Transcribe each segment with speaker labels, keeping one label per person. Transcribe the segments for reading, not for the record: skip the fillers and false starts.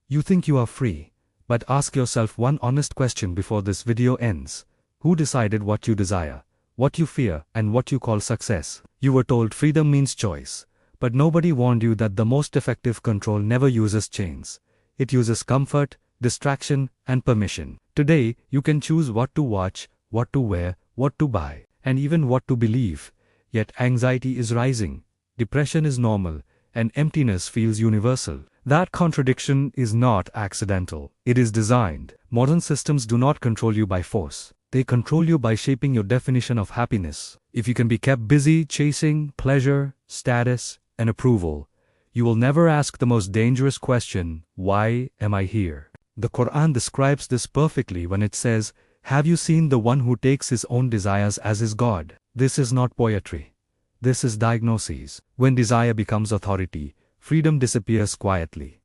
Speaker 1: You think you are free, but ask yourself one honest question before this video ends. Who decided what you desire, what you fear, and what you call success? You were told freedom means choice, but nobody warned you that the most effective control never uses chains. It uses comfort, distraction, and permission. Today, you can choose what to watch, what to wear, what to buy, and even what to believe. Yet anxiety is rising, depression is normal, and emptiness feels universal. That contradiction is not accidental. It is designed. Modern systems do not control you by force. They control you by shaping your definition of happiness. If you can be kept busy chasing pleasure, status, and approval, you will never ask the most dangerous question, why am I here? The Quran describes this perfectly when it says, have you seen the one who takes his own desires as his God? This is not poetry. This is diagnosis. When desire becomes authority, freedom disappears quietly.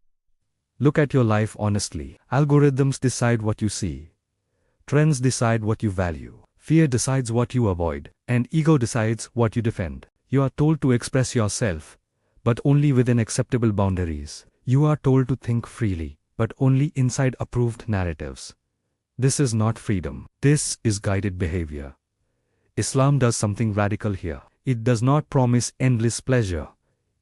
Speaker 1: Look at your life honestly. Algorithms decide what you see. Trends decide what you value. Fear decides what you avoid. And ego decides what you defend. You are told to express yourself, but only within acceptable boundaries. You are told to think freely, but only inside approved narratives. This is not freedom. This is guided behavior. Islam does something radical here. It does not promise endless pleasure.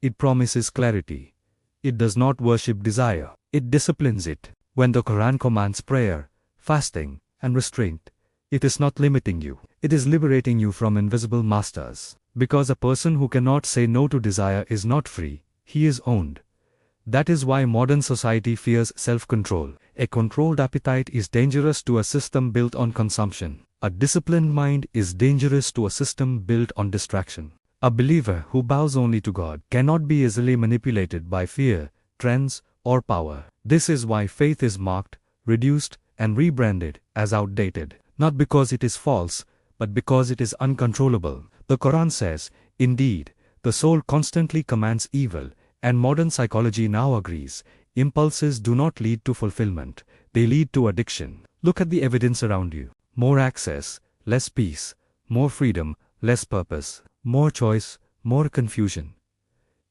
Speaker 1: It promises clarity. It does not worship desire. It disciplines it. When the Quran commands prayer, fasting, and restraint, it is not limiting you. It is liberating you from invisible masters. Because a person who cannot say no to desire is not free, he is owned. That is why modern society fears self-control. A controlled appetite is dangerous to a system built on consumption. A disciplined mind is dangerous to a system built on distraction. A believer who bows only to God cannot be easily manipulated by fear, trends, or power. This is why faith is marked, reduced, and rebranded as outdated. Not because it is false, but because it is uncontrollable. The Quran says, indeed, the soul constantly commands evil, and modern psychology now agrees. Impulses do not lead to fulfillment, they lead to addiction. Look at the evidence around you. More access, less peace. More freedom, less purpose. More choice, more confusion.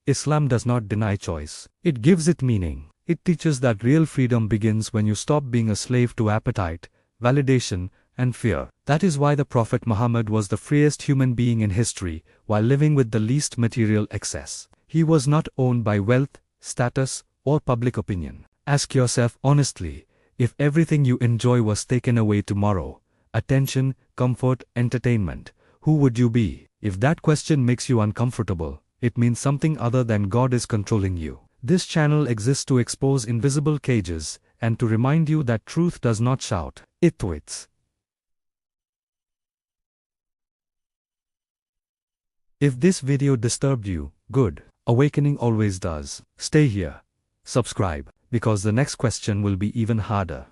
Speaker 1: Islam does not deny choice. It gives it meaning. It teaches that real freedom begins when you stop being a slave to appetite, validation, and fear. That is why the Prophet Muhammad was the freest human being in history, while living with the least material excess. He was not owned by wealth, status, or public opinion. Ask yourself honestly, if everything you enjoy was taken away tomorrow, attention, comfort, entertainment, who would you be? If that question makes you uncomfortable, it means something other than God is controlling you. This channel exists to expose invisible cages, and to remind you that truth does not shout, it tweets. If this video disturbed you, good. Awakening always does. Stay here. Subscribe, because the next question will be even harder.